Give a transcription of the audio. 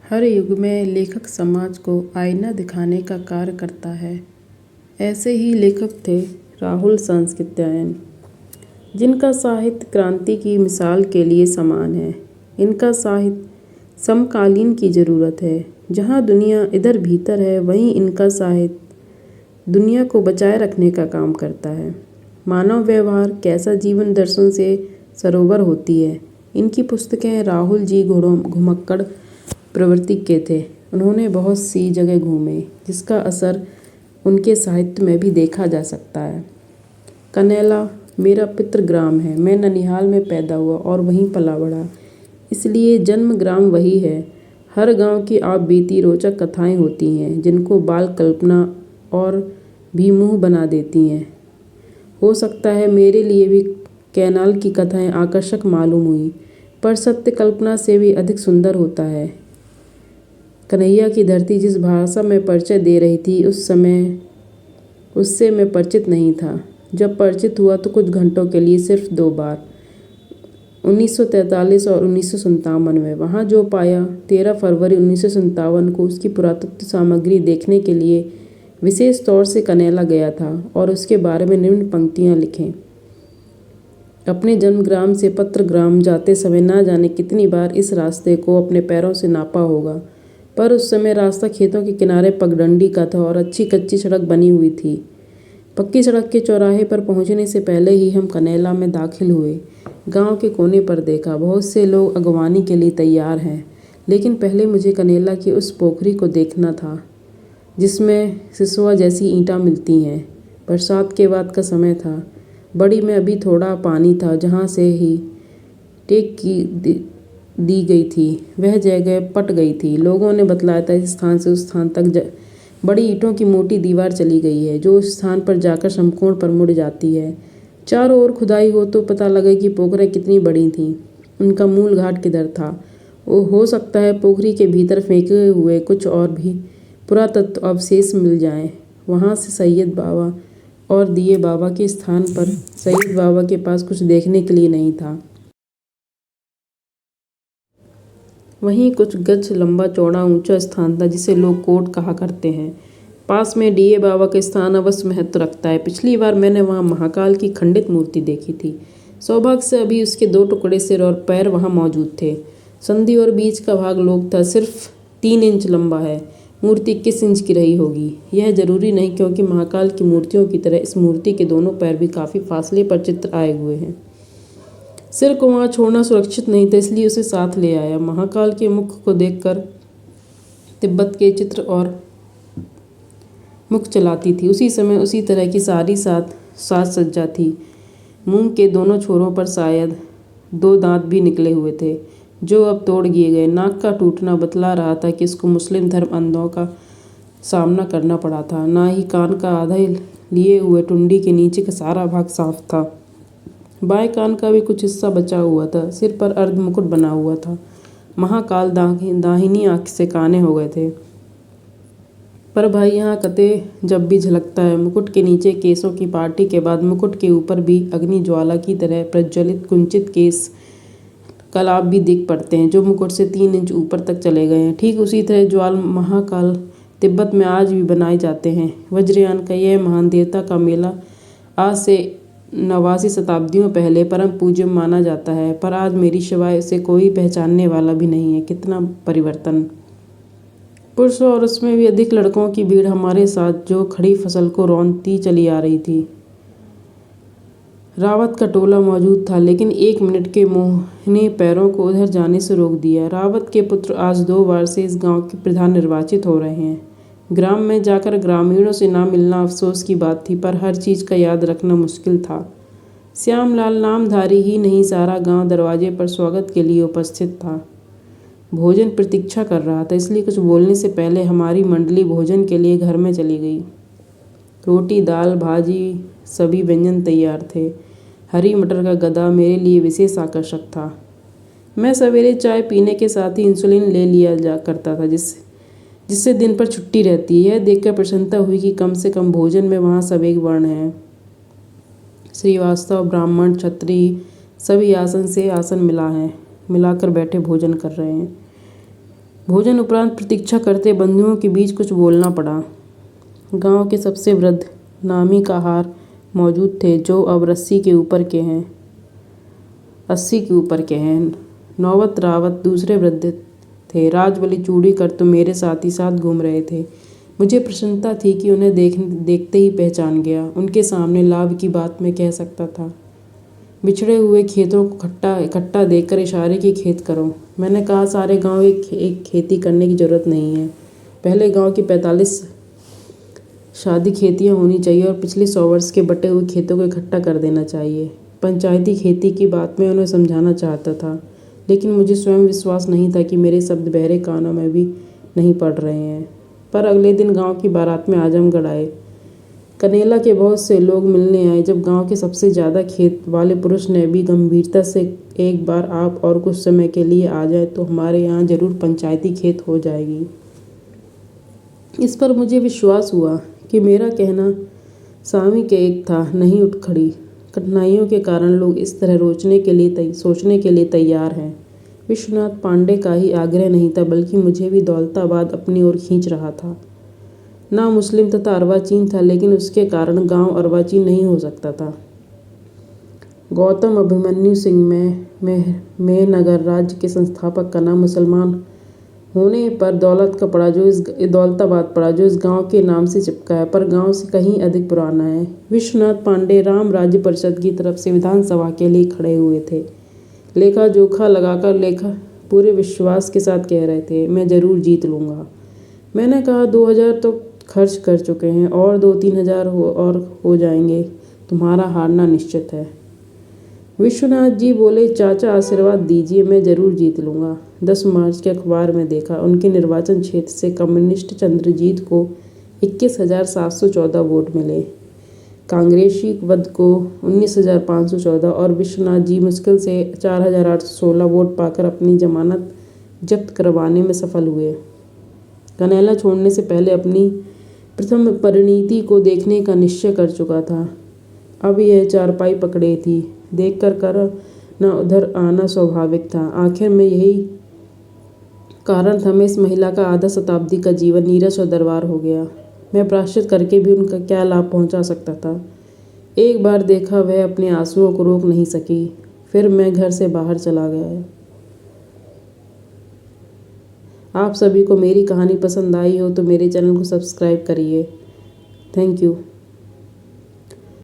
हर युग में लेखक समाज को आईना दिखाने का कार्य करता है। ऐसे ही लेखक थे राहुल सांकृत्यायन, जिनका साहित्य क्रांति की मिसाल के लिए समान है। इनका साहित्य समकालीन की ज़रूरत है। जहाँ दुनिया इधर भीतर है, वहीं इनका साहित्य दुनिया को बचाए रखने का काम करता है। मानव व्यवहार कैसा जीवन दर्शन से सरोवर होती है। इनकी पुस्तकें राहुल जी घुमक्कड़ प्रवृत्ति के थे। उन्होंने बहुत सी जगह घूमे, जिसका असर उनके साहित्य में भी देखा जा सकता है। कनैला मेरा पितृग्राम है। मैं ननिहाल में पैदा हुआ और वहीं पला बढ़ा, इसलिए जन्म ग्राम वही है। हर गांव की आप बीती रोचक कथाएं होती हैं, जिनको बाल कल्पना और भी मुँह बना देती हैं। हो सकता है मेरे लिए भी कैनाल की कथाएं आकर्षक मालूम हुई, पर सत्य कल्पना से भी अधिक सुंदर होता है। कन्हैया की धरती जिस भाषा में परिचय दे रही थी, उस समय उससे मैं परिचित नहीं था। जब परिचित हुआ तो कुछ घंटों के लिए, सिर्फ 2 बार, 1943 और 1957 में। वहाँ जो पाया, 13 फरवरी 1957 को उसकी पुरातत्व सामग्री देखने के लिए विशेष तौर से कनैला गया था और उसके बारे में निम्न पंक्तियाँ लिखें। अपने जन्मग्राम से पत्रग्राम जाते समय ना जाने कितनी बार इस रास्ते को अपने पैरों से नापा होगा, पर उस समय रास्ता खेतों के किनारे पगडंडी का था और अच्छी कच्ची सड़क बनी हुई थी। पक्की सड़क के चौराहे पर पहुंचने से पहले ही हम कनैला में दाखिल हुए। गांव के कोने पर देखा, बहुत से लोग अगवानी के लिए तैयार हैं, लेकिन पहले मुझे कनैला की उस पोखरी को देखना था जिसमें सिसवा जैसी ईंटें मिलती हैं। बरसात के बाद का समय था। बड़ी में अभी थोड़ा पानी था। जहाँ से ही टेक की दी गई थी, वह जगह पट गई थी। लोगों ने बतलाया था इस स्थान से उस स्थान तक बड़ी ईंटों की मोटी दीवार चली गई है, जो उस स्थान पर जाकर समकोण पर मुड़ जाती है। चारों ओर खुदाई हो तो पता लगे कि पोखरें कितनी बड़ी थीं। उनका मूल घाट किधर था। वो हो सकता है पोखरी के भीतर फेंके हुए कुछ और भी पुरातत्व अवशेष मिल जाएं। वहाँ से सैयद बाबा और दिए बाबा के स्थान पर सैयद बाबा के पास कुछ देखने के लिए नहीं था। वहीं कुछ गज लंबा चौड़ा ऊंचा स्थान था, जिसे लोग कोट कहा करते हैं। पास में डीए बाबा का स्थान अवश्य महत्व रखता है। पिछली बार मैंने वहाँ महाकाल की खंडित मूर्ति देखी थी। सौभाग्य से अभी उसके 2 टुकड़े सिर और पैर वहाँ मौजूद थे। संधि और बीच का भाग लोग था, सिर्फ 3 इंच लंबा है। मूर्ति 21 इंच की रही होगी। यह जरूरी नहीं, क्योंकि महाकाल की मूर्तियों की तरह इस मूर्ति के दोनों पैर भी काफ़ी फासले पर चित्र आए हुए हैं। सिर को वहाँ छोड़ना सुरक्षित नहीं था, इसलिए उसे साथ ले आया। महाकाल के मुख को देखकर तिब्बत के चित्र और मुख चलाती थी। उसी समय उसी तरह की सारी साज सज्जा थी। मुंह के दोनों छोरों पर शायद 2 दांत भी निकले हुए थे, जो अब तोड़ दिए गए। नाक का टूटना बतला रहा था कि इसको मुस्लिम धर्म अंधों का सामना करना पड़ा था। ना ही कान का आधा लिए हुए टुंडी के नीचे का सारा भाग साफ था। बाएं कान का भी कुछ हिस्सा बचा हुआ था। सिर पर अर्ध मुकुट बना हुआ था। महाकाल दाहिनी आंख से काने हो गए थे। पर भाई, यहाँ कते जब भी झलकता है। मुकुट के नीचे केसों की पार्टी के बाद मुकुट के ऊपर भी अग्नि ज्वाला की तरह प्रज्वलित कुंचित केस कलाप भी दिख पड़ते हैं, जो मुकुट से 3 इंच ऊपर तक चले गए हैं। ठीक उसी तरह ज्वाल महाकाल तिब्बत में आज भी बनाए जाते हैं। वज्रयान का यह महान देवता का मेला आज से 89 शताब्दियों पहले परम पूज्य माना जाता है, पर आज मेरी शिवाय उसे कोई पहचानने वाला भी नहीं है। कितना परिवर्तन! पुरुषों और उसमें भी अधिक लड़कों की भीड़ हमारे साथ, जो खड़ी फसल को रौंदती चली आ रही थी। रावत का टोला मौजूद था, लेकिन 1 मिनट के मोह ने पैरों को उधर जाने से रोक दिया। रावत के पुत्र आज 2 बार से इस गांव के प्रधान निर्वाचित हो रहे हैं। ग्राम में जाकर ग्रामीणों से ना मिलना अफसोस की बात थी, पर हर चीज़ का याद रखना मुश्किल था। श्यामलाल नामधारी ही नहीं, सारा गांव दरवाजे पर स्वागत के लिए उपस्थित था। भोजन प्रतीक्षा कर रहा था, इसलिए कुछ बोलने से पहले हमारी मंडली भोजन के लिए घर में चली गई। रोटी, दाल, भाजी, सभी व्यंजन तैयार थे। हरी मटर का गदा मेरे लिए विशेष आकर्षक था। मैं सवेरे चाय पीने के साथ ही इंसुलिन ले लिया जा करता था, जिससे दिन पर छुट्टी रहती है। यह देखकर प्रसन्नता हुई कि कम से कम भोजन में वहाँ सब एक वर्ण है। श्रीवास्तव, ब्राह्मण, क्षत्रिय सभी आसन से आसन मिलाकर बैठे भोजन कर रहे हैं। भोजन उपरांत प्रतीक्षा करते बंधुओं के बीच कुछ बोलना पड़ा। गांव के सबसे वृद्ध नामी कहार मौजूद थे, जो अब 80 के ऊपर के हैं। नौबत रावत दूसरे वृद्ध थे। राजबली चूड़ी कर तो मेरे साथ ही साथ घूम रहे थे। मुझे प्रसन्नता थी कि उन्हें देखते ही पहचान गया। उनके सामने लाभ की बात मैं कह सकता था। बिछड़े हुए खेतों को इकट्ठा देखकर इशारे की खेत करो। मैंने कहा, सारे गांव एक खेती करने की जरूरत नहीं है। पहले गांव की 45 शादी खेतियां होनी चाहिए और पिछले 100 वर्ष के बटे हुए खेतों को इकट्ठा कर देना चाहिए। पंचायती खेती की बात मैं उन्हें समझाना चाहता था, लेकिन मुझे स्वयं विश्वास नहीं था कि मेरे शब्द बहरे कानों में भी नहीं पड़ रहे हैं। पर अगले दिन गांव की बारात में आजमगढ़ आए। कनेला के बहुत से लोग मिलने आए। जब गांव के सबसे ज़्यादा खेत वाले पुरुष ने भी गंभीरता से, एक बार आप और कुछ समय के लिए आ जाए तो हमारे यहाँ जरूर पंचायती खेत हो जाएगी। इस पर मुझे विश्वास हुआ कि मेरा कहना सामी के एक था, नहीं उठ खड़ी। कठिनाइयों के कारण लोग इस तरह सोचने के लिए तैयार हैं। विश्वनाथ पांडे का ही आग्रह नहीं था, बल्कि मुझे भी दौलताबाद अपनी ओर खींच रहा था। ना मुस्लिम तथा अर्वाचीन था, लेकिन उसके कारण गांव अर्वाचीन नहीं हो सकता था। गौतम अभिमन्यु सिंह में नगर राज्य के संस्थापक का नाम मुसलमान होने पर दौलताबाद पड़ा, जो इस गांव के नाम से चिपका है, पर गांव से कहीं अधिक पुराना है। विश्वनाथ पांडे राम राज्य परिषद की तरफ से विधानसभा के लिए खड़े हुए थे। लेखा जोखा लगाकर पूरे विश्वास के साथ कह रहे थे, मैं जरूर जीत लूँगा। मैंने कहा, 2000 तो खर्च कर चुके हैं और 2-3 हजार और हो जाएंगे। तुम्हारा हारना निश्चित है। विश्वनाथ जी बोले, चाचा आशीर्वाद दीजिए, मैं जरूर जीत लूँगा। 10 मार्च के अखबार में देखा, उनके निर्वाचन क्षेत्र से कम्युनिस्ट चंद्रजीत को 21,714 वोट मिले, कांग्रेसी वद को 19,514 और विश्वनाथ जी मुश्किल से 4,816 वोट पाकर अपनी जमानत जब्त करवाने में सफल हुए। कनेला छोड़ने से पहले अपनी प्रथम परिणीति को देखने का निश्चय कर चुका था। अब यह चारपाई पकड़े थी। देखकर न उधर आना स्वाभाविक था। आखिर में यही कारण था मैं इस महिला का आधा शताब्दी का जीवन नीरस और दरबार हो गया। मैं प्रायश्चित करके भी उनका क्या लाभ पहुंचा सकता था। एक बार देखा, वह अपने आंसुओं को रोक नहीं सकी। फिर मैं घर से बाहर चला गया। आप सभी को मेरी कहानी पसंद आई हो तो मेरे चैनल को सब्सक्राइब करिए। Thank you.